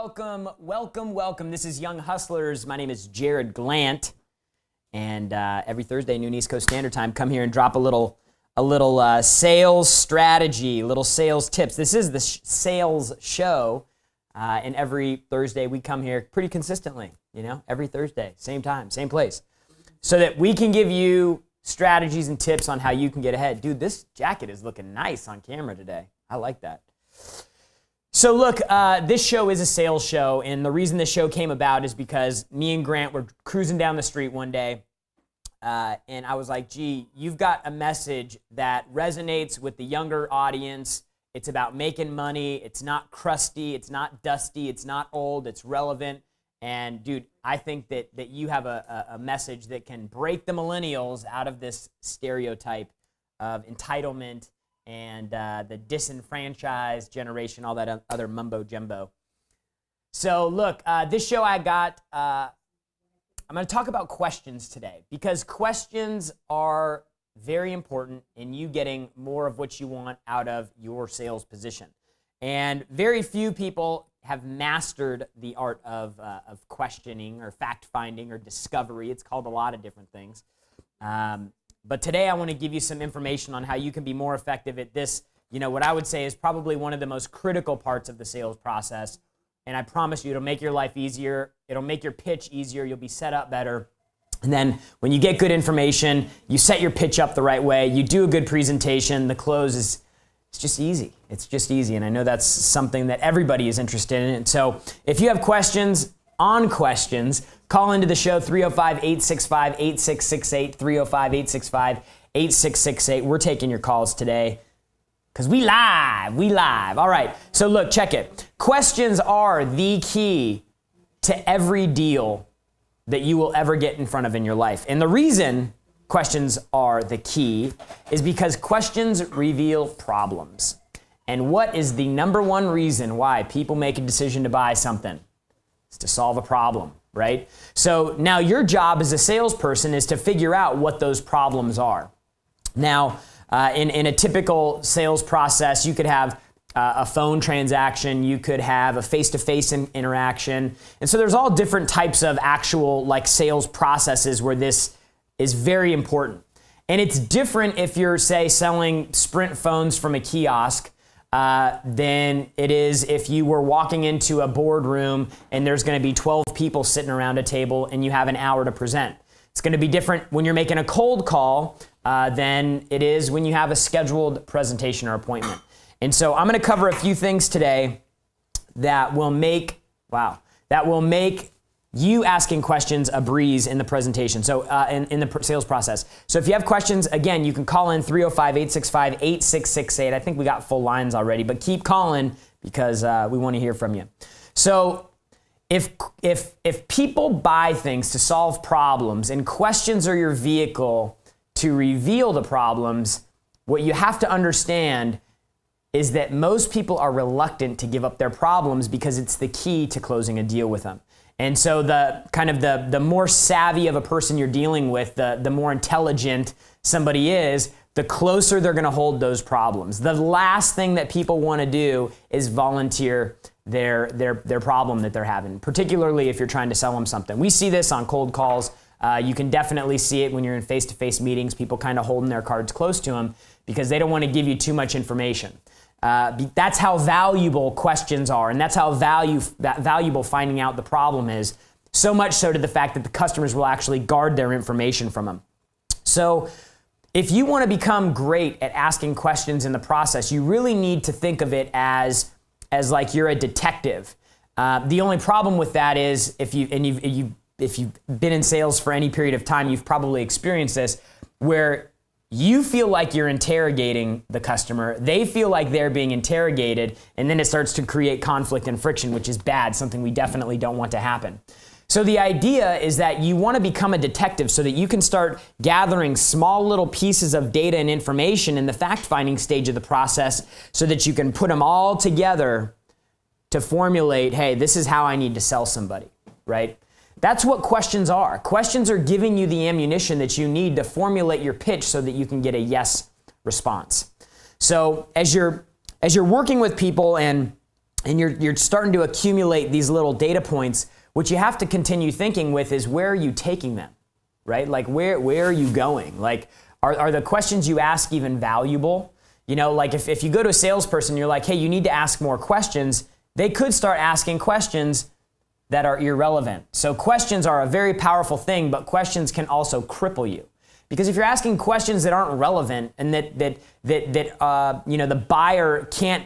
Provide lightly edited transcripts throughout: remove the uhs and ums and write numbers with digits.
welcome. This is Young Hustlers. My name is Jared Glant, and every Thursday, noon East Coast Standard Time, come here and drop a little sales strategy, little sales tips. This is the sales show, and every Thursday we come here pretty consistently. Every Thursday, same time, same place, so that we can give you strategies and tips on how you can get ahead. Dude, this jacket is looking nice on camera today. I like that. So look, this show is a sales show, and the reason this show came about is because me and Grant were cruising down the street one day, and I was like, gee, you've got a message that resonates with the younger audience. It's about making money. It's not crusty. It's not dusty. It's not old. It's relevant. And dude, I think that you have a message that can break the millennials out of this stereotype of entitlement and the disenfranchised generation, all that other mumbo jumbo. So look, this show I'm going to talk about questions today, because questions are very important in you getting more of what you want out of your sales position. And very few people have mastered the art of questioning or fact-finding or discovery. It's called a lot of different things. But today I want to give you some information on how you can be more effective at this, what I would say is probably one of the most critical parts of the sales process. And I promise you, it'll make your life easier. It'll make your pitch easier. You'll be set up better. And then when you get good information, you set your pitch up the right way, you do a good presentation, the close it's just easy. It's just easy. And I know that's something that everybody is interested in. And so if you have questions, call into the show, 305-865-8668, 305-865-8668. We're taking your calls today because we live. All right, so look, check it. Questions are the key to every deal that you will ever get in front of in your life. And the reason questions are the key is because questions reveal problems. And what is the number one reason why people make a decision to buy something? It's to solve a problem, right? So now your job as a salesperson is to figure out what those problems are. Now, in a typical sales process, you could have a phone transaction, you could have a face-to-face interaction. And so there's all different types of actual sales processes where this is very important. And it's different if you're, say, selling Sprint phones from a kiosk than it is if you were walking into a boardroom and there's going to be 12 people sitting around a table and you have an hour to present. It's going to be different when you're making a cold call than it is when you have a scheduled presentation or appointment. And so I'm going to cover a few things today that will make you asking questions a breeze in the presentation, so in the sales process. So if you have questions, again, you can call in 305-865-8668. I think we got full lines already, but keep calling because we want to hear from you. So if people buy things to solve problems and questions are your vehicle to reveal the problems, what you have to understand is that most people are reluctant to give up their problems because it's the key to closing a deal with them. And so the more savvy of a person you're dealing with, the more intelligent somebody is, the closer they're going to hold those problems. The last thing that people want to do is volunteer their problem that they're having, particularly if you're trying to sell them something. We see this on cold calls. You can definitely see it when you're in face-to-face meetings, people kind of holding their cards close to them because they don't want to give you too much information. That's how valuable questions are, and that's how valuable finding out the problem is, so much so to the fact that the customers will actually guard their information from them. So if you want to become great at asking questions in the process, you really need to think of it as like you're a detective. The only problem with that is if you've been in sales for any period of time, you've probably experienced this, where you feel like you're interrogating the customer, they feel like they're being interrogated, and then it starts to create conflict and friction, which is bad, something we definitely don't want to happen. So the idea is that you want to become a detective so that you can start gathering small little pieces of data and information in the fact-finding stage of the process so that you can put them all together to formulate, hey, this is how I need to sell somebody, right? That's what questions are. Questions are giving you the ammunition that you need to formulate your pitch so that you can get a yes response. So as you're working with people and you're starting to accumulate these little data points. What you have to continue thinking with is, where are you taking them, right? Like, where are you going? Like, are the questions you ask even valuable? You know, like if you go to a salesperson, you're like, hey, you need to ask more questions, they could start asking questions that are irrelevant. So questions are a very powerful thing, but questions can also cripple you. Because if you're asking questions that aren't relevant and that the buyer can't,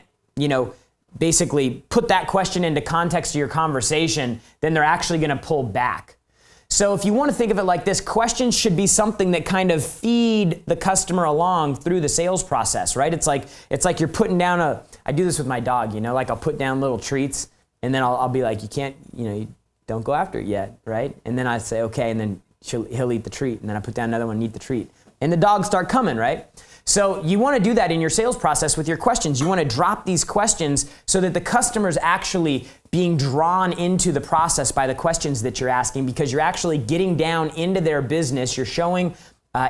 basically put that question into context of your conversation, then they're actually going to pull back. So if you want to think of it like this, questions should be something that kind of feed the customer along through the sales process, right? It's like you're putting down I do this with my dog, like I'll put down little treats and then I'll be like, you can't, you don't go after it yet, right? And then I say, okay, and then he'll eat the treat, and then I put down another one and eat the treat. And the dogs start coming, right? So you want to do that in your sales process with your questions. You want to drop these questions so that the customer's actually being drawn into the process by the questions that you're asking, because you're actually getting down into their business. You're showing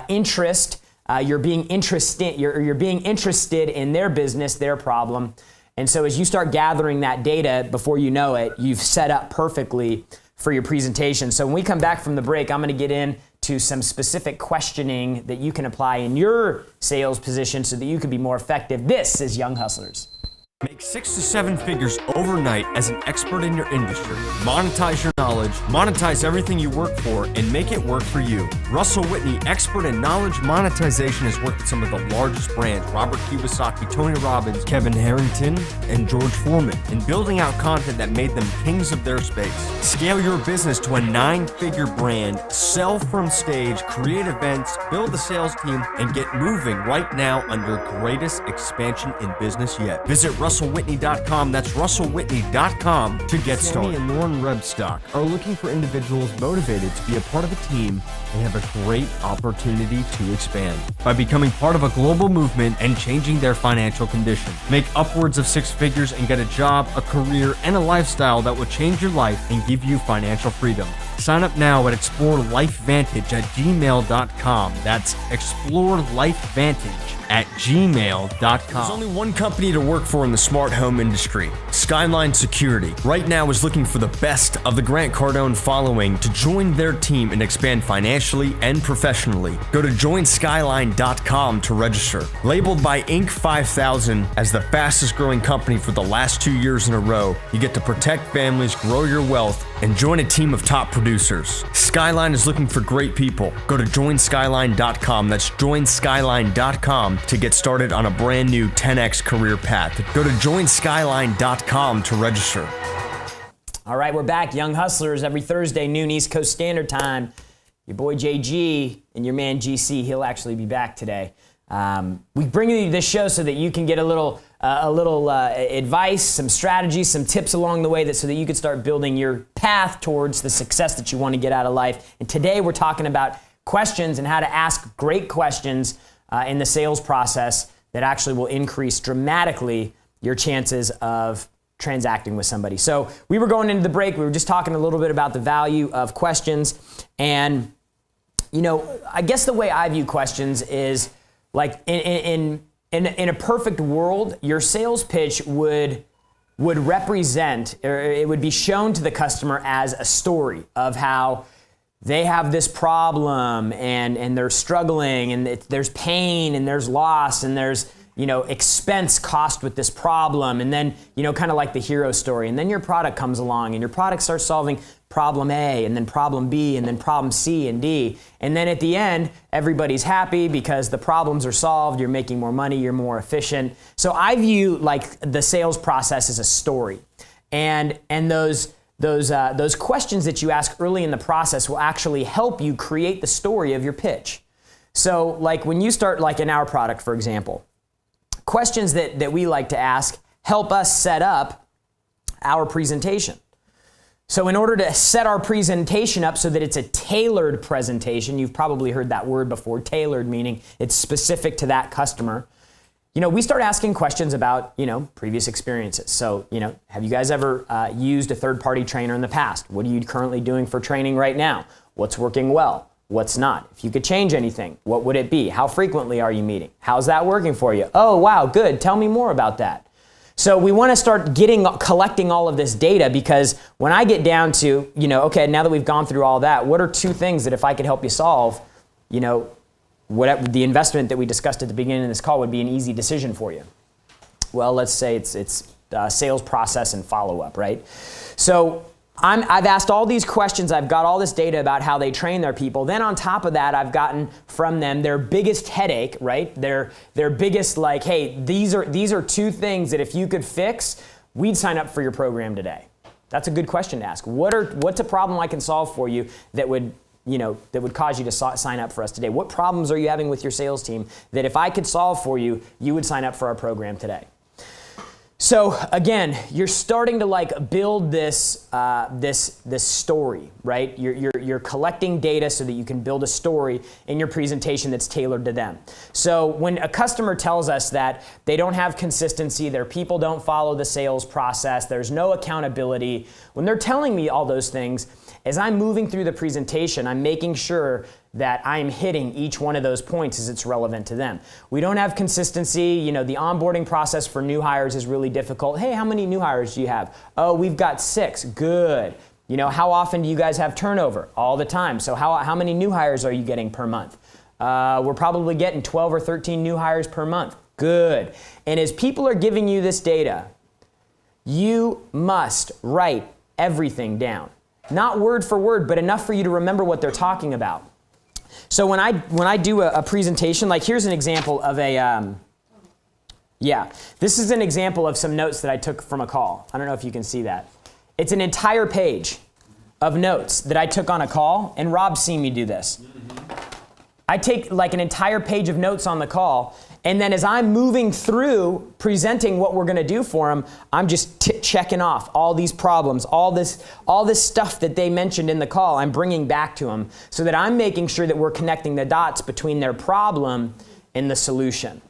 interest. You're being interested in their business, their problem. And so as you start gathering that data, before you know it, you've set up perfectly for your presentation. So when we come back from the break, I'm going to get into some specific questioning that you can apply in your sales position so that you can be more effective. This is Young Hustlers. Make 6 to 7 figures overnight as an expert in your industry. Monetize your knowledge, monetize everything you work for, and make it work for you. Russell Whitney, expert in knowledge monetization, has worked with some of the largest brands: Robert Kiyosaki, Tony Robbins, Kevin Harrington, and George Foreman, in building out content that made them kings of their space. Scale your business to a 9-figure brand, sell from stage, create events, build a sales team, and get moving right now on your greatest expansion in business yet. Visit RussellWhitney.com. That's RussellWhitney.com to get started. Sammy and Lauren Rebstock are looking for individuals motivated to be a part of a team and have a great opportunity to expand by becoming part of a global movement and changing their financial condition. Make upwards of 6 figures and get a job, a career, and a lifestyle that will change your life and give you financial freedom. Sign up now at explorelifevantage@gmail.com. That's explorelifevantage@gmail.com. There's only one company to work for in the smart home industry: Skyline Security. Right now is looking for the best of the Grant Cardone following to join their team and expand financially and professionally. Go to joinskyline.com to register. Labeled by Inc. 5000 as the fastest growing company for the last 2 years in a row, you get to protect families, grow your wealth, and join a team of top producers. Skyline is looking for great people. Go to joinskyline.com. That's joinskyline.com to get started on a brand new 10x career path. Go to joinskyline.com to register. All right, we're back. Young Hustlers, every Thursday, noon East Coast Standard Time. Your boy JG and your man GC, he'll actually be back today. We bring you this show so that you can get a little advice, some strategies, some tips along the way, so that you can start building your path towards the success that you want to get out of life. And today we're talking about questions and how to ask great questions in the sales process that actually will increase dramatically your chances of transacting with somebody. So we were going into the break. We were just talking a little bit about the value of questions. And, I guess the way I view questions is like in a perfect world, your sales pitch would represent, or it would be shown to the customer as a story of how they have this problem and they're struggling, and there's pain and there's loss and there's expense cost with this problem, and then kind of like the hero story, and then your product comes along and your product starts solving problem A and then problem B and then problem C and D, and then at the end everybody's happy because the problems are solved, you're making more money, you're more efficient. So I view like the sales process as a story, and those questions that you ask early in the process will actually help you create the story of your pitch. So like when you start, like in our product, for example, questions that we like to ask help us set up our presentation. So in order to set our presentation up so that it's a tailored presentation, you've probably heard that word before, tailored, meaning it's specific to that customer. We start asking questions about, previous experiences. So, have you guys ever used a third-party trainer in the past? What are you currently doing for training right now? What's working well? What's not? If you could change anything, what would it be? How frequently are you meeting? How's that working for you? Oh, wow, good. Tell me more about that. So we want to start collecting all of this data, because when I get down to, okay, now that we've gone through all that, what are 2 things that if I could help you solve, whatever the investment that we discussed at the beginning of this call would be an easy decision for you? Well, let's say it's sales process and follow-up, right? So I've asked all these questions. I've got all this data about how they train their people. Then on top of that, I've gotten from them their biggest headache, right? Their biggest, like, hey, these are 2 things that if you could fix, we'd sign up for your program today. That's a good question to ask. What's a problem I can solve for you that would cause you to sign up for us today? What problems are you having with your sales team that if I could solve for you, you would sign up for our program today? So again, you're starting to build this story, right? You're collecting data so that you can build a story in your presentation that's tailored to them. So when a customer tells us that they don't have consistency, their people don't follow the sales process, there's no accountability, when they're telling me all those things, as I'm moving through the presentation, I'm making sure that I'm hitting each one of those points as it's relevant to them. We don't have consistency. The onboarding process for new hires is really difficult. Hey, how many new hires do you have? Oh, we've got 6. Good. How often do you guys have turnover? All the time. So how many new hires are you getting per month? We're probably getting 12 or 13 new hires per month. Good. And as people are giving you this data, you must write everything down. Not word for word, but enough for you to remember what they're talking about. So when I do a presentation, like here's an example of this is an example of some notes that I took from a call. I don't know if you can see that. It's an entire page of notes that I took on a call, and Rob's seen me do this. I take an entire page of notes on the call, and then as I'm moving through presenting what we're going to do for them, I'm just checking off all these problems, all this stuff that they mentioned in the call, I'm bringing back to them so that I'm making sure that we're connecting the dots between their problem and the solution.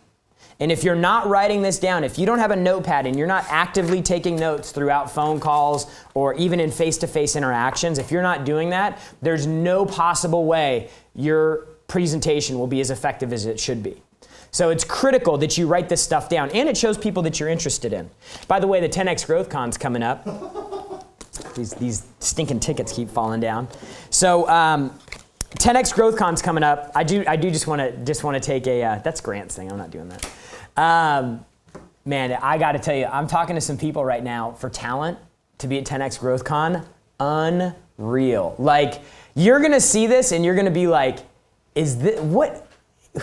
And if you're not writing this down, if you don't have a notepad and you're not actively taking notes throughout phone calls or even in face-to-face interactions, if you're not doing that, there's no possible way your presentation will be as effective as it should be. So it's critical that you write this stuff down, and it shows people that you're interested in. By the way, the 10X Growth Con's coming up. These stinking tickets keep falling down. So 10X Growth Con's coming up. I do just want to take a that's Grant's thing. I'm not doing that. Man, I got to tell you, I'm talking to some people right now for talent to be at 10X Growth Con. Unreal. Like, you're gonna see this and you're gonna be like, is this what?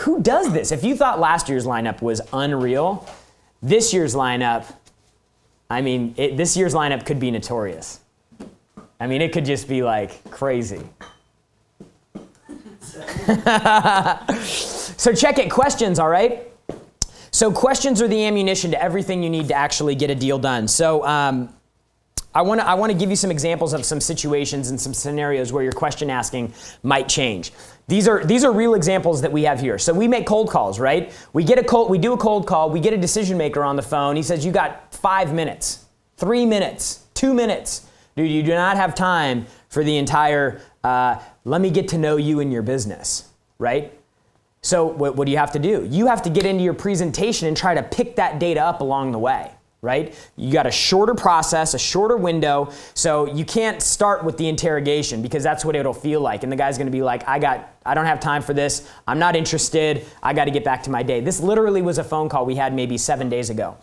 Who does this? If you thought last year's lineup was unreal, this year's lineup, this year's lineup could be notorious. It could just be crazy. So check it, questions, all right? So questions are the ammunition to everything you need to actually get a deal done. So I want to give you some examples of some situations and some scenarios where your question asking might change. These are real examples that we have here. So we make cold calls, right? We do a cold call, we get a decision maker on the phone. He says, you got 5 minutes, 3 minutes, 2 minutes. Dude, you do not have time for the entire, let me get to know you and your business, right? So what do you have to do? You have to get into your presentation and try to pick that data up along the way. Right? You got a shorter process, a shorter window, so you can't start with the interrogation because that's what it'll feel like. And the guy's gonna be like, I don't have time for this, I'm not interested, I gotta get back to my day. This literally was a phone call we had maybe 7 days ago.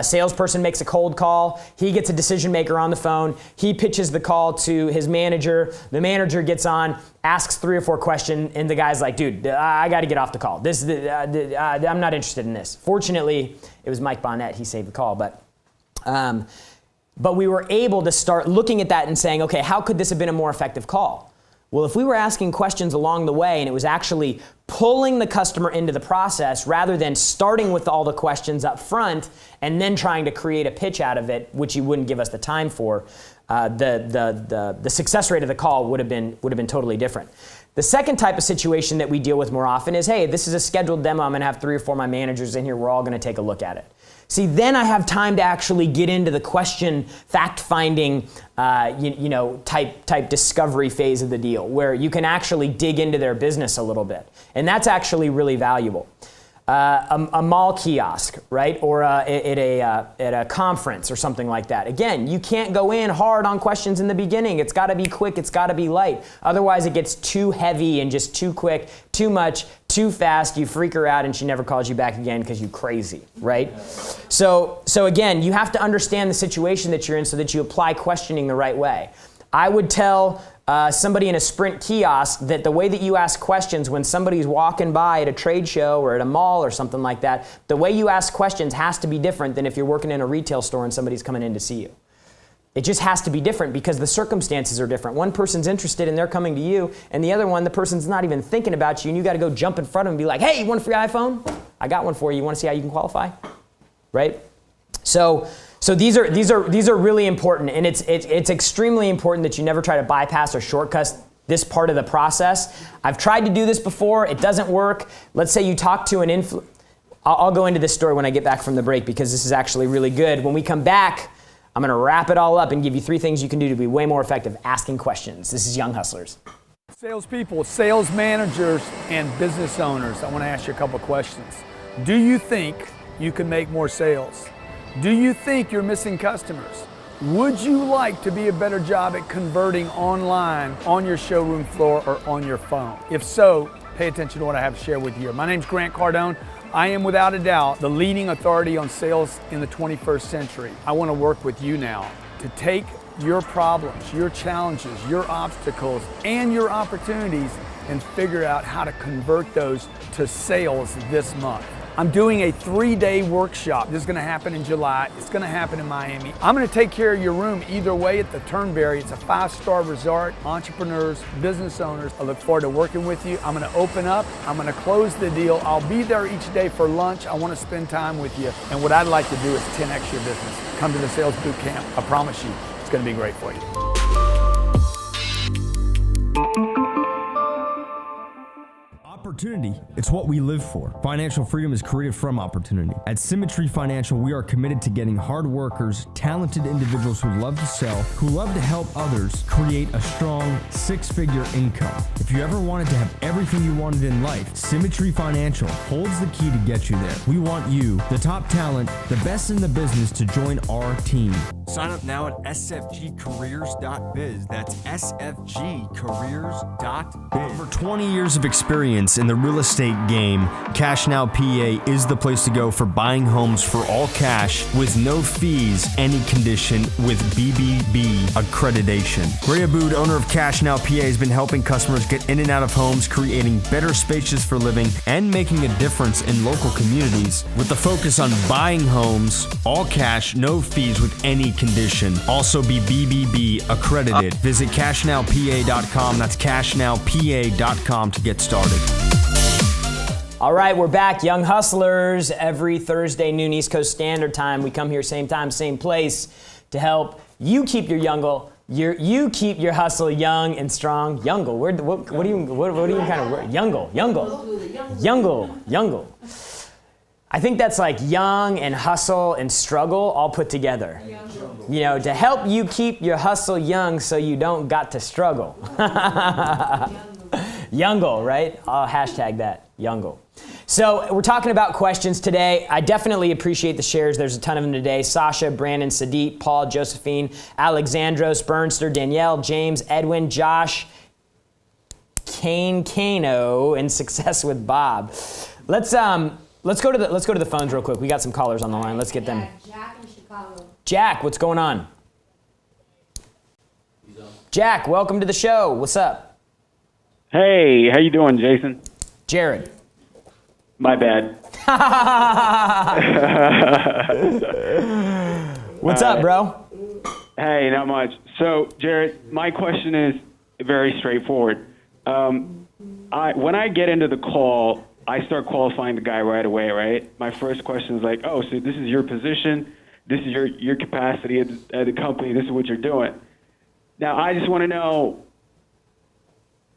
Salesperson makes a cold call, he gets a decision maker on the phone, he pitches the call to his manager, the manager gets on, asks 3 or 4 questions, and the guy's like, dude, I gotta get off the call. I'm not interested in this. Fortunately, it was Mike Bonnet, he saved the call, but we were able to start looking at that and saying, okay, how could this have been a more effective call? Well, if we were asking questions along the way and it was actually pulling the customer into the process rather than starting with all the questions up front and then trying to create a pitch out of it, which you wouldn't give us the time for, the success rate of the call would have been totally different. The second type of situation that we deal with more often is, hey, this is a scheduled demo. I'm going to have 3 or 4 of my managers in here. We're all going to take a look at it. See, then I have time to actually get into the question, fact-finding, type discovery phase of the deal, where you can actually dig into their business a little bit. And that's actually really valuable. a mall kiosk, right? Or at a conference or something like that. Again, you can't go in hard on questions in the beginning. It's got to be quick. It's got to be light. Otherwise, it gets too heavy and just too quick, too much, too fast. You freak her out and she never calls you back again because you're crazy, right? So again, you have to understand the situation that you're in so that you apply questioning the right way. I would tell somebody in a Sprint kiosk that the way that you ask questions when somebody's walking by at a trade show or at a mall or something like that, the way you ask questions has to be different than if you're working in a retail store and somebody's coming in to see you. It just has to be different because the circumstances are different. One person's interested and they're coming to you, and the other one, the person's not even thinking about you, and you got to go jump in front of them and be like, hey, you want a free iPhone? I got one for you. You want to see how you can qualify? Right? So these are really important, and it's extremely important that you never try to bypass or shortcut this part of the process. I've tried to do this before. It doesn't work. Let's say you talk to an I'll go into this story when I get back from the break because this is actually really good. When we come back, I'm going to wrap it all up and give you 3 things you can do to be way more effective asking questions. This is Young Hustlers. Salespeople, sales managers, and business owners, I want to ask you a couple questions. Do you think you can make more sales? Do you think you're missing customers? Would you like to be a better job at converting online, on your showroom floor, or on your phone? If so, pay attention to what I have to share with you. My name's Grant Cardone. I am without a doubt the leading authority on sales in the 21st century. I want to work with you now to take your problems, your challenges, your obstacles, and your opportunities and figure out how to convert those to sales this month. I'm doing a 3-day workshop. This is going to happen in July. It's going to happen in Miami. I'm going to take care of your room either way at the Turnberry. It's a 5-star resort. Entrepreneurs, business owners, I look forward to working with you. I'm going to open up. I'm going to close the deal. I'll be there each day for lunch. I want to spend time with you. And what I'd like to do is 10x your business. Come to the Sales Boot Camp. I promise you, it's going to be great for you. Opportunity, it's what we live for. Financial freedom is created from opportunity. At Symmetry Financial, we are committed to getting hard workers, talented individuals who love to sell, who love to help others create a strong 6-figure income. If you ever wanted to have everything you wanted in life, Symmetry Financial holds the key to get you there. We want you, the top talent, the best in the business, to join our team. Sign up now at sfgcareers.biz. That's sfgcareers.biz. For 20 years of experience in the real estate game, Cash Now PA is the place to go for buying homes for all cash with no fees, any condition, with BBB accreditation. Ray Aboud, owner of Cash Now PA, has been helping customers get in and out of homes, creating better spaces for living, and making a difference in local communities with the focus on buying homes, all cash, no fees, with any condition. Also be BBB accredited. Visit cashnowpa.com. That's cashnowpa.com to get started. All right, we're back. Young Hustlers. Every Thursday, noon East Coast Standard Time. We come here same time, same place to help you keep your you keep your hustle young and strong. Youngle. What do you kind of word? Youngle. I think that's like young and hustle and struggle all put together. You know, to help you keep your hustle young so you don't got to struggle. Youngle, right? I'll hashtag that, Youngle. So we're talking about questions today. I definitely appreciate the shares. There's a ton of them today. Sasha, Brandon, Sadit, Paul, Josephine, Alexandros, Bernster, Danielle, James, Edwin, Josh, Kano, and Success with Bob. Let's go to the phones real quick. We got some callers on the line. Let's get them. Jack in Chicago. Jack, what's going on? Jack, welcome to the show. What's up? Hey, how you doing, Jason? Jared. My bad. What's up, bro? Hey, not much. So, Jared, my question is very straightforward. When I get into the call, I start qualifying the guy right away, right? My first question is like, oh, so this is your position, this is your capacity at the company, this is what you're doing. Now, I just want to know,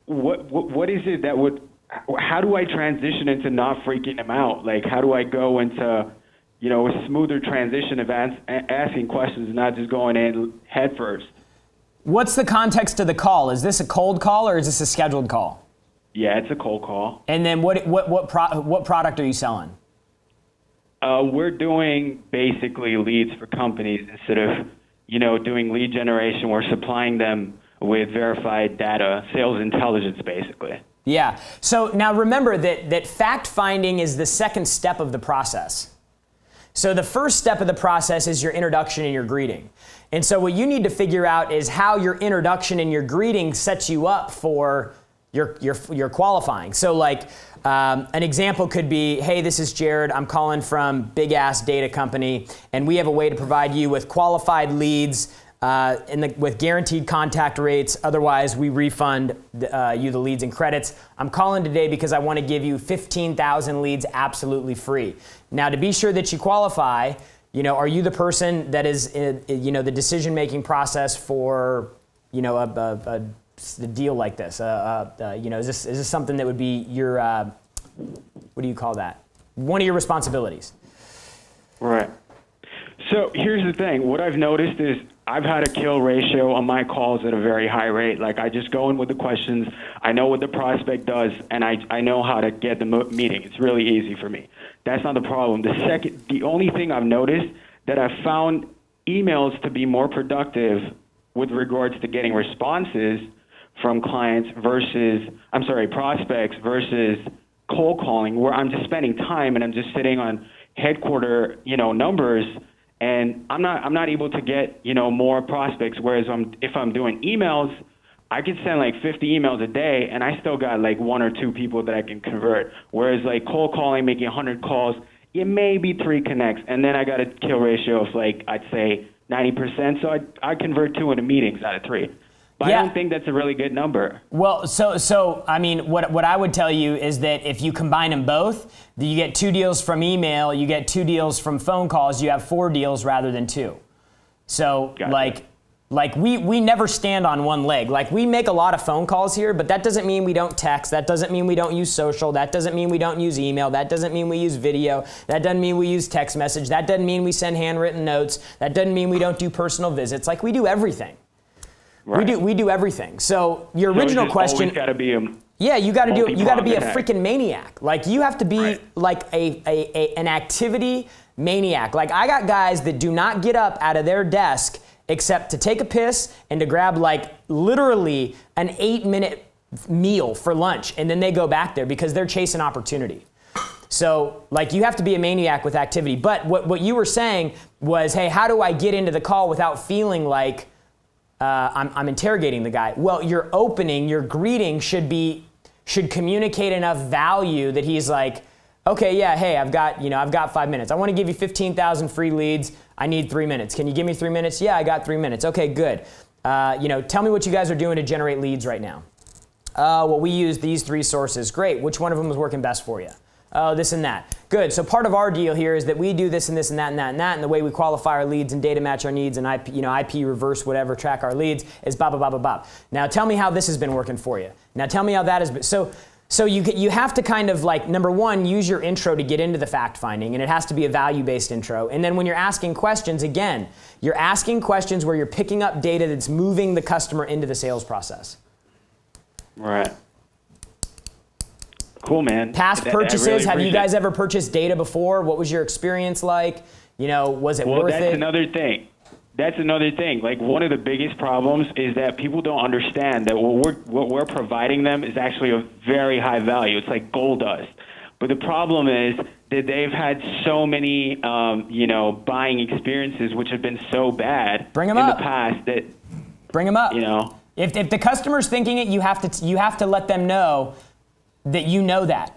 what is it that would, how do I transition into not freaking him out? Like, how do I go into, a smoother transition of asking questions and not just going in head first? What's the context of the call? Is this a cold call or is this a scheduled call? Yeah, it's a cold call. And then what product are you selling? We're doing basically leads for companies instead of, doing lead generation. We're supplying them with verified data, sales intelligence, basically. Yeah. So now remember that fact finding is the second step of the process. So the first step of the process is your introduction and your greeting. And so what you need to figure out is how your introduction and your greeting sets you up for your qualifying. So like an example could be, hey, this is Jared. I'm calling from big ass data company, and we have a way to provide you with qualified leads with guaranteed contact rates. Otherwise, we refund you the leads and credits. I'm calling today because I want to give you 15,000 leads absolutely free. Now, to be sure that you qualify, are you the person that is, the decision-making process for, a deal like this? Is this something that would be your, what do you call that? One of your responsibilities. Right. So here's the thing. What I've noticed is I've had a kill ratio on my calls at a very high rate. Like, I just go in with the questions. I know what the prospect does, and I know how to get the meeting. It's really easy for me. That's not the problem. The only thing I've noticed that I've found emails to be more productive with regards to getting responses from prospects versus cold calling, where I'm just spending time and I'm just sitting on headquarter, numbers, and I'm not able to get, more prospects. Whereas if I'm doing emails, I could send like 50 emails a day and I still got like 1 or 2 people that I can convert. Whereas like cold calling, making 100 calls, it may be 3 connects. And then I got a kill ratio of like, I'd say 90%. So I convert 2 into meetings out of 3. But Yeah. I don't think that's a really good number. Well, so I mean, what I would tell you is that if you combine them both, you get 2 deals from email, you get 2 deals from phone calls, you have 4 deals rather than 2. So Gotcha. like we never stand on one leg. Like, we make a lot of phone calls here, but that doesn't mean we don't text. That doesn't mean we don't use social. That doesn't mean we don't use email. That doesn't mean we use video. That doesn't mean we use text message. That doesn't mean we send handwritten notes. That doesn't mean we don't do personal visits. Like, we do everything. Right. We do everything. So your original question, Got to be a yeah, you got to be a multi-pronged freaking maniac. Like, you have to be Right. like an activity maniac. Like, I got guys that do not get up out of their desk except to take a piss and to grab like literally an 8-minute meal for lunch, and then they go back there because they're chasing opportunity. So, like, you have to be a maniac with activity. But what you were saying was, hey, how do I get into the call without feeling like I'm interrogating the guy? Well, your opening, your greeting should communicate enough value that he's like, okay, yeah, hey, I've got 5 minutes. I want to give you 15,000 free leads. I need 3 minutes. Can you give me 3 minutes? Yeah, I got 3 minutes. Okay, good. Tell me what you guys are doing to generate leads right now. Well, we use these 3 sources. Great. Which one of them is working best for you? Oh, this and that. Good. So part of our deal here is that we do this and this and that and that and that, and the way we qualify our leads and data match our needs and IP reverse whatever, track our leads is blah, blah, blah, blah, blah. Now tell me how this has been working for you. Now tell me how that has been. So you have to kind of, like, number one, use your intro to get into the fact finding, and it has to be a value-based intro. And then when you're asking questions, again, you're asking questions where you're picking up data that's moving the customer into the sales process. Right. Cool, man. Past purchases, really have you appreciate guys ever purchased data before? What was your experience like? Was it worth it? Well, that's another thing. Like, one of the biggest problems is that people don't understand that what we're providing them is actually of very high value. It's like gold dust. But the problem is that they've had so many, buying experiences which have been so bad Bring 'em in up. the past that, Bring them up. If If the customer's thinking it, you have to let them know that you know that.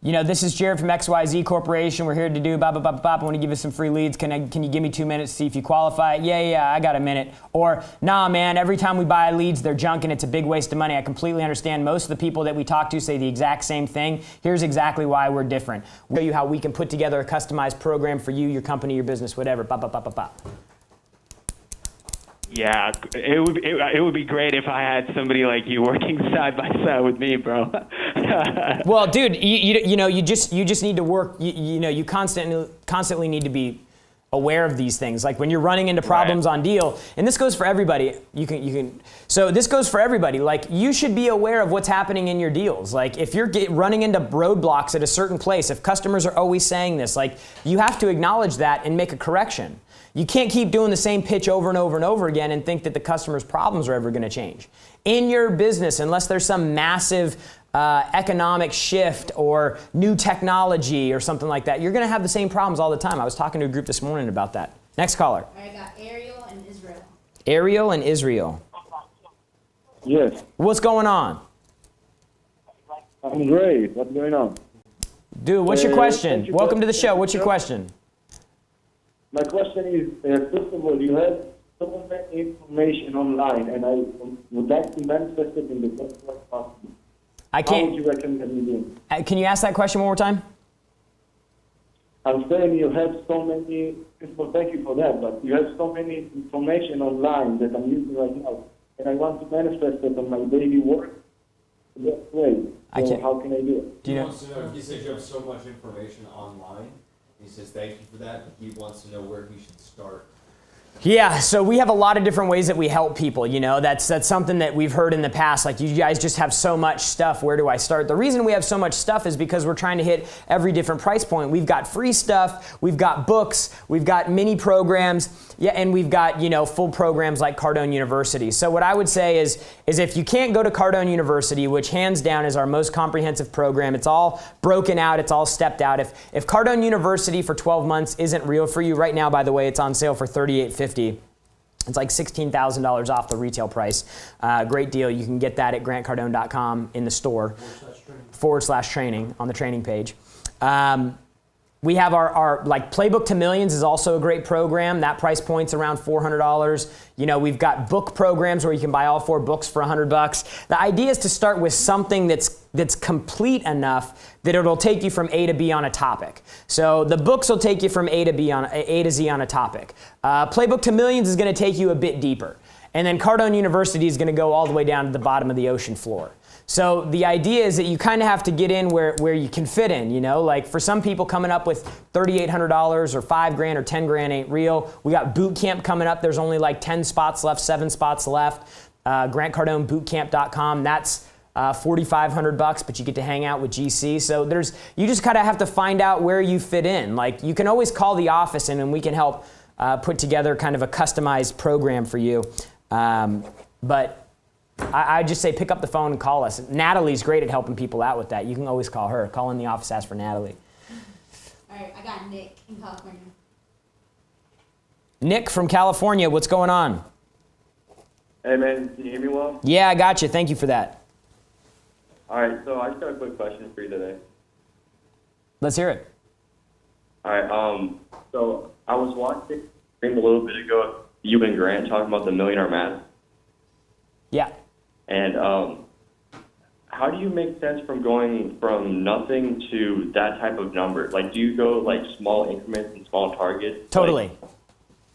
This is Jared from XYZ Corporation. We're here to do blah, blah, blah, blah, blah. I want to give you some free leads. Can you give me 2 minutes to see if you qualify? Yeah, I got a minute. Or, nah, man, every time we buy leads, they're junk and it's a big waste of money. I completely understand. Most of the people that we talk to say the exact same thing. Here's exactly why we're different. We'll show you how we can put together a customized program for you, your company, your business, whatever. Blah, blah, blah, blah, blah. Yeah, it would be great if I had somebody like you working side by side with me, bro. Well, dude, you just need to work. You constantly need to be aware of these things. Like when you're running into problems on deal, and this goes for everybody. So this goes for everybody. Like you should be aware of what's happening in your deals. Like if you're running into roadblocks at a certain place, if customers are always saying this, like you have to acknowledge that and make a correction. You can't keep doing the same pitch over and over and over again and think that the customer's problems are ever going to change. In your business, unless there's some massive economic shift or new technology or something like that, you're going to have the same problems all the time. I was talking to a group this morning about that. Next caller. All right, I got Ariel and Israel. Ariel and Israel. Yes, What's going on? I'm great. What's going on? Dude, what's your question? thank you Welcome for- to the show. What's your question? My question is, first of all, you have so much information online, and I would like to manifest it in the best way possible. I How would can't. you recommend me doing? Can you ask that question one more time? I'm saying you have so many, well, thank you for that, but you have so many information online that I'm using right now, and I want to manifest it on my daily work the best way. I So can't- how can I do it? Do you know? wants to know, he says you have so much information online. He says thank you for that, but he wants to know where he should start. Yeah, so we have a lot of different ways that we help people, you know. That's something that we've heard in the past. Like, you guys just have so much stuff. Where do I start? The reason we have so much stuff is because we're trying to hit every different price point. We've got free stuff, we've got books, we've got mini programs, yeah, and we've got, you know, full programs like Cardone University. So what I would say is if you can't go to Cardone University, which hands down is our most comprehensive program, it's all broken out, it's all stepped out. If Cardone University for 12 months isn't real for you, right now, by the way, it's on sale for $38.50. It's like $16,000 off the retail price. Great deal. You can get that at grantcardone.com in the store /training on the training page. We have our like Playbook to Millions is also a great program. That price point's around $400. You know, we've got book programs where you can buy all 4 books for $100. The idea is to start with something that's complete enough that it'll take you from A to B on a topic. So the books will take you from A to Z on a topic. Playbook to Millions is going to take you a bit deeper. And then Cardone University is going to go all the way down to the bottom of the ocean floor. So the idea is that you kind of have to get in where you can fit in, you know, like for some people coming up with $3,800 or $5,000 or $10,000 ain't real. We got boot camp coming up. There's only like 10 spots left, 7 spots left. GrantCardoneBootCamp.com. That's $4,500, but you get to hang out with GC. So you just kind of have to find out where you fit in. Like you can always call the office and we can help put together kind of a customized program for you. But I just say pick up the phone and call us. Natalie's great at helping people out with that. You can always call her. Call in the office, ask for Natalie. All right, I got Nick in California. Nick from California, what's going on? Hey man, can you hear me well? Yeah, I got you. Thank you for that. Alright, so I just got a quick question for you today. Let's hear it. Alright, so I was watching a little bit ago, you and Grant talking about the Millionaire Math. Yeah. And how do you make sense from going from nothing to that type of number? Like, do you go like small increments and small targets? Totally.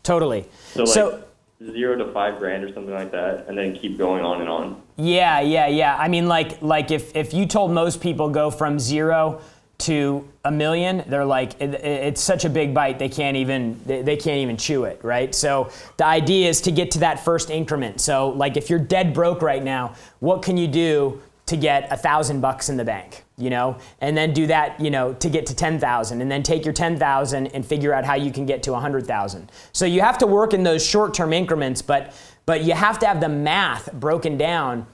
Totally. So like $0 to $5,000 or something like that, and then keep going on and on. Yeah. I mean, like if you told most people go from 0 to $1 million, they're like, it's such a big bite, they can't even chew it, right? So the idea is to get to that first increment. So like if you're dead broke right now, what can you do to get $1,000 in the bank, you know? And then do that, you know, to get to 10,000, and then take your 10,000 and figure out how you can get to 100,000. So you have to work in those short-term increments, but you have to have the math broken down.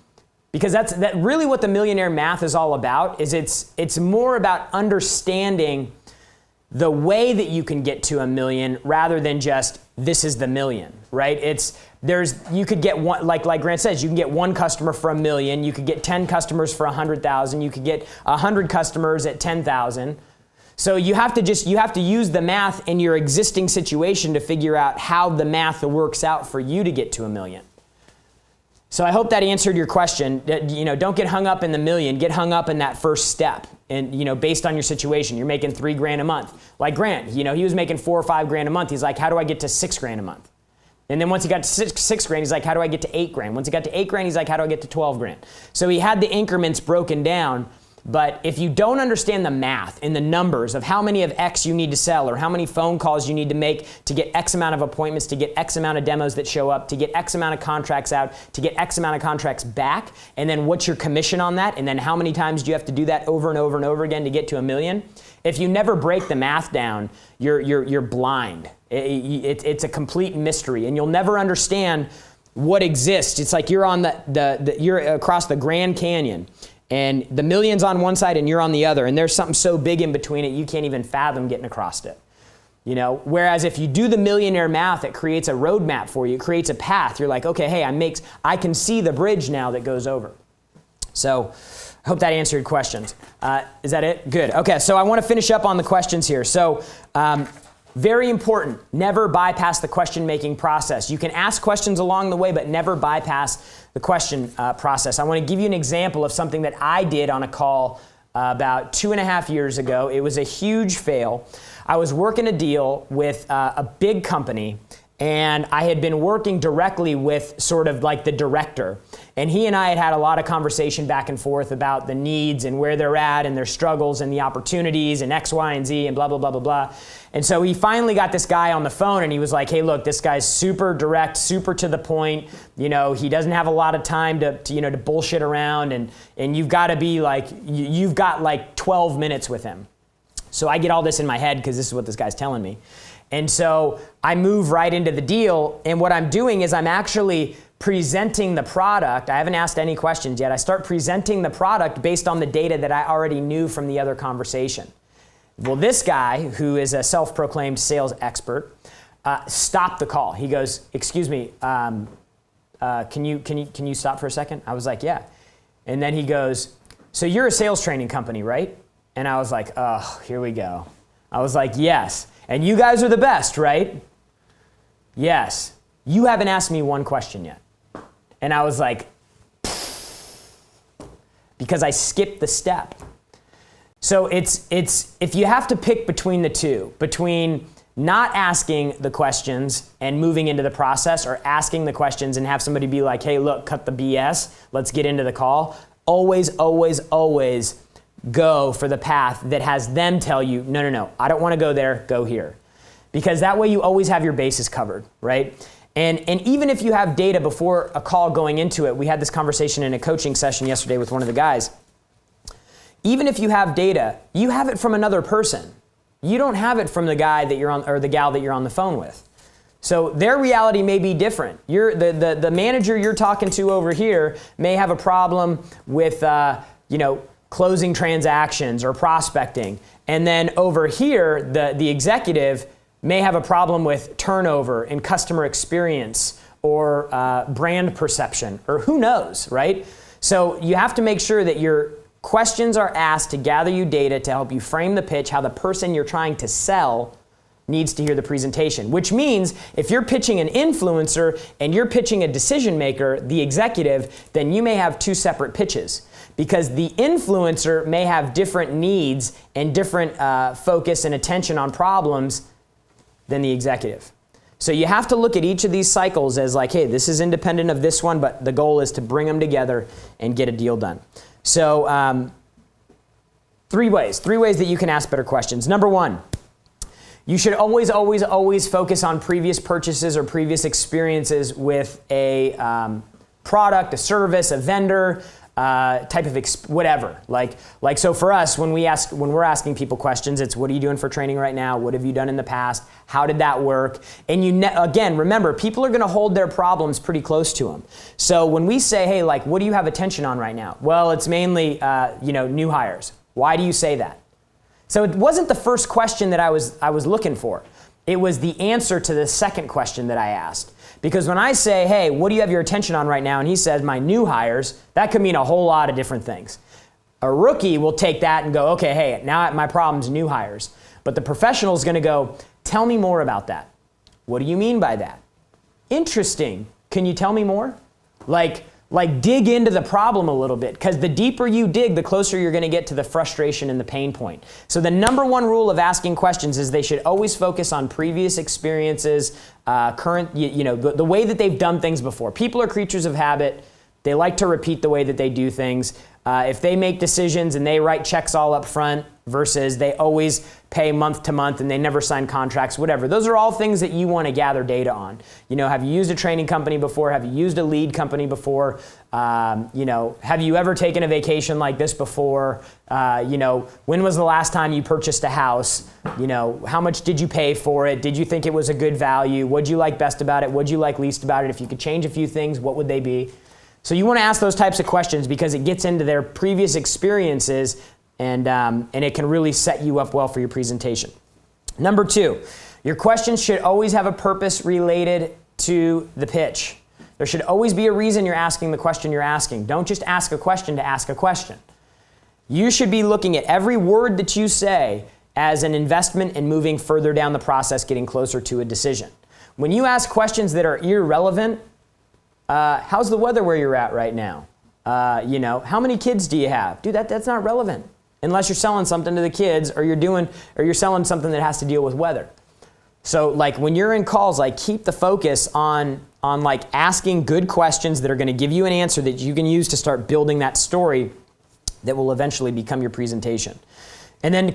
Because that's really what the Millionaire Math is all about. Is it's more about understanding the way that you can get to $1 million rather than just this is the million, right? You could get one, like Grant says, you can get one customer for $1 million. You could get 10 customers for 100,000. You could get 100 customers at 10,000. So you have to use the math in your existing situation to figure out how the math works out for you to get to $1 million. So I hope that answered your question. You know, don't get hung up in the million. Get hung up in that first step. And you know, based on your situation, you're making $3,000 a month. Like Grant, you know, he was making $4,000 or $5,000 a month. He's like, how do I get to $6,000 a month? And then once he got to $6,000, he's like, how do I get to $8,000? Once he got to $8,000, he's like, how do I get to $12,000? So he had the increments broken down. But if you don't understand the math and the numbers of how many of X you need to sell or how many phone calls you need to make to get X amount of appointments, to get X amount of demos that show up, to get X amount of contracts out, to get X amount of contracts back, and then what's your commission on that, and then how many times do you have to do that over and over and over again to get to $1 million? If you never break the math down, you're blind. It's a complete mystery, and you'll never understand what exists. It's like you're on you're across the Grand Canyon, and the million's on one side and you're on the other, and there's something so big in between it you can't even fathom getting across it. You know, whereas if you do the millionaire math, it creates a roadmap for you. It creates a path. You're like, okay, hey, I can see the bridge now that goes over. So I hope that answered your questions. Is that it? Good. Okay, so I want to finish up on the questions here. So very important, never bypass the question-making process. You can ask questions along the way, but never bypass the question process. I want to give you an example of something that I did on a call about 2.5 years ago. It was a huge fail. I was working a deal with a big company, and I had been working directly with sort of like the director. And he and I had a lot of conversation back and forth about the needs and where they're at and their struggles and the opportunities and X, Y, and Z and blah, blah, blah, blah, blah. And so he finally got this guy on the phone, and he was like, hey, look, this guy's super direct, super to the point. You know, he doesn't have a lot of time to bullshit around, and you've got to be like, you've got like 12 minutes with him. So I get all this in my head because this is what this guy's telling me. And so I move right into the deal, and what I'm doing is I'm actually presenting the product. I haven't asked any questions yet. I start presenting the product based on the data that I already knew from the other conversation. Well, this guy, who is a self-proclaimed sales expert, stopped the call. He goes, excuse me, can you stop for a second? I was like, yeah. And then he goes, so you're a sales training company, right? And I was like, oh, here we go. I was like, yes. And you guys are the best, right? Yes. You haven't asked me one question yet. And I was like, because I skipped the step. So it's if you have to pick between the two, between not asking the questions and moving into the process, or asking the questions and have somebody be like, hey, look, cut the BS, let's get into the call, always, always, always go for the path that has them tell you, no, I don't want to go there, go here. Because that way you always have your bases covered, right? And even if you have data before a call going into it, we had this conversation in a coaching session yesterday with one of the guys. Even if you have data, you have it from another person. You don't have it from the guy that you're on, or the gal that you're on the phone with. So their reality may be different. The manager you're talking to over here may have a problem with closing transactions or prospecting. And then over here, the executive may have a problem with turnover and customer experience or brand perception, or who knows, right? So you have to make sure that your questions are asked to gather you data to help you frame the pitch, how the person you're trying to sell needs to hear the presentation. Which means if you're pitching an influencer and you're pitching a decision maker, the executive, then you may have two separate pitches. Because the influencer may have different needs and different focus and attention on problems than the executive. So you have to look at each of these cycles as like, hey, this is independent of this one, but the goal is to bring them together and get a deal done. So three ways that you can ask better questions. Number one, you should always, always, always focus on previous purchases or previous experiences with a product, a service, a vendor, type of whatever. Like so for us, when we're asking people questions, it's what are you doing for training right now? What have you done in the past? How did that work? And again, remember, people are going to hold their problems pretty close to them. So when we say, hey, like, what do you have attention on right now? Well, it's mainly new hires. Why do you say that? So it wasn't the first question that I was looking for. It was the answer to the second question that I asked. Because when I say, hey, what do you have your attention on right now? And he says, my new hires, that could mean a whole lot of different things. A rookie will take that and go, okay, hey, now my problem's new hires. But the professional is going to go, tell me more about that. What do you mean by that? Interesting. Can you tell me more? Like dig into the problem a little bit, because the deeper you dig, the closer you're going to get to the frustration and the pain point. So the number one rule of asking questions is they should always focus on previous experiences, current, the way that they've done things before. People are creatures of habit. They like to repeat the way that they do things. If they make decisions and they write checks all up front versus they always pay month to month and they never sign contracts, whatever. Those are all things that you want to gather data on. Have you used a training company before? Have you used a lead company before? Have you ever taken a vacation like this before? When was the last time you purchased a house? How much did you pay for it? Did you think it was a good value? What'd you like best about it? What'd you like least about it? If you could change a few things, what would they be? So you want to ask those types of questions because it gets into their previous experiences and it can really set you up well for your presentation. Number 2, your questions should always have a purpose related to the pitch. There should always be a reason you're asking the question you're asking. Don't just ask a question to ask a question. You should be looking at every word that you say as an investment in moving further down the process, getting closer to a decision. When you ask questions that are irrelevant, how's the weather where you're at right now? How many kids do you have? Dude, that's not relevant unless you're selling something to the kids or you're selling something that has to deal with weather. So when you're in calls, keep the focus on asking good questions that are going to give you an answer that you can use to start building that story that will eventually become your presentation. And then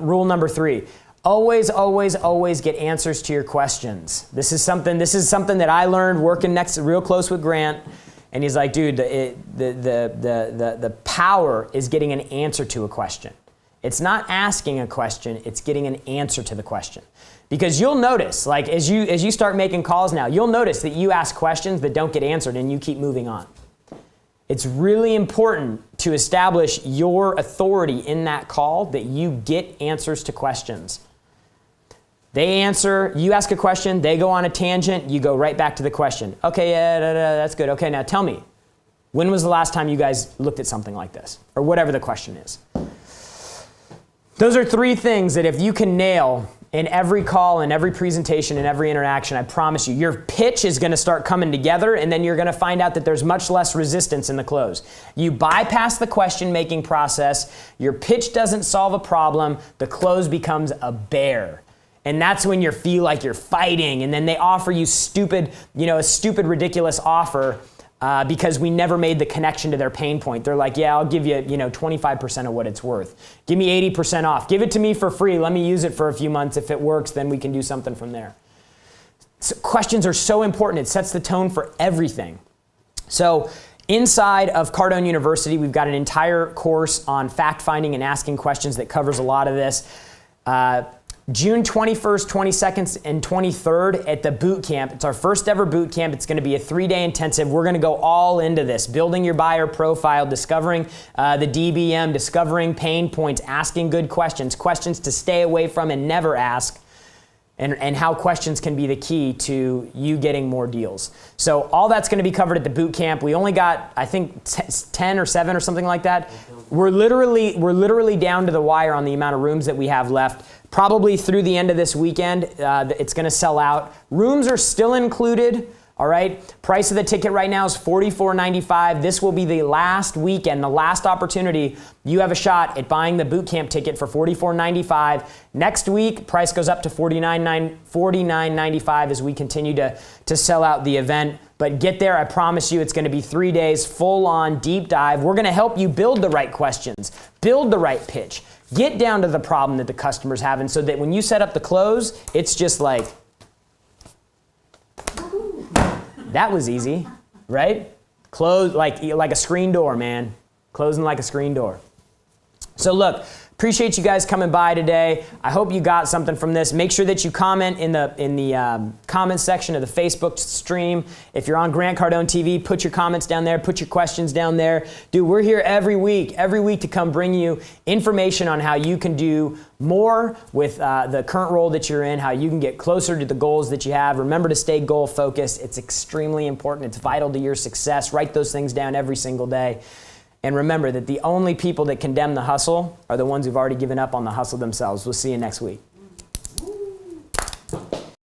rule number 3. Always, always, always get answers to your questions. This is something that I learned working real close with Grant. And he's like, dude, the power is getting an answer to a question. It's not asking a question, it's getting an answer to the question. Because you'll notice, as you start making calls now, you'll notice that you ask questions that don't get answered and you keep moving on. It's really important to establish your authority in that call that you get answers to questions. They answer, you ask a question, they go on a tangent, you go right back to the question. Okay, yeah, that's good. Okay, now tell me, when was the last time you guys looked at something like this? Or whatever the question is. Those are 3 things that if you can nail in every call, in every presentation, in every interaction, I promise you, your pitch is going to start coming together and then you're going to find out that there's much less resistance in the close. You bypass the question-making process, your pitch doesn't solve a problem, the close becomes a bear. And that's when you feel like you're fighting, and then they offer you a stupid, ridiculous offer because we never made the connection to their pain point. They're like, yeah, I'll give you, 25% of what it's worth. Give me 80% off. Give it to me for free. Let me use it for a few months. If it works, then we can do something from there. So questions are so important. It sets the tone for everything. So inside of Cardone University, we've got an entire course on fact-finding and asking questions that covers a lot of this. June 21st, 22nd, and 23rd at the boot camp. It's our first ever boot camp. It's going to be a 3-day intensive. We're going to go all into this, building your buyer profile, discovering the DBM, discovering pain points, asking good questions to stay away from and never ask, and how questions can be the key to you getting more deals. So all that's going to be covered at the boot camp. We only got, I think, 10 or 7 or something like that. We're literally down to the wire on the amount of rooms that we have left. Probably through the end of this weekend, it's going to sell out. Rooms are still included, all right? Price of the ticket right now is $44.95. This will be the last weekend, the last opportunity. You have a shot at buying the boot camp ticket for $44.95. Next week, price goes up to $49.95 as we continue to sell out the event. But get there, I promise you, it's going to be 3 days, full-on deep dive. We're going to help you build the right questions, build the right pitch, get down to the problem that the customer's having so that when you set up the close, it's just like, that was easy, right? Close like a screen door, man. Closing like a screen door. So look, appreciate you guys coming by today. I hope you got something from this. Make sure that you comment in the comment section of the Facebook stream. If you're on Grant Cardone TV, put your comments down there, put your questions down there. Dude, we're here every week to come bring you information on how you can do more with the current role that you're in, how you can get closer to the goals that you have. Remember to stay goal focused. It's extremely important. It's vital to your success. Write those things down every single day. And remember that the only people that condemn the hustle are the ones who've already given up on the hustle themselves. We'll see you next week.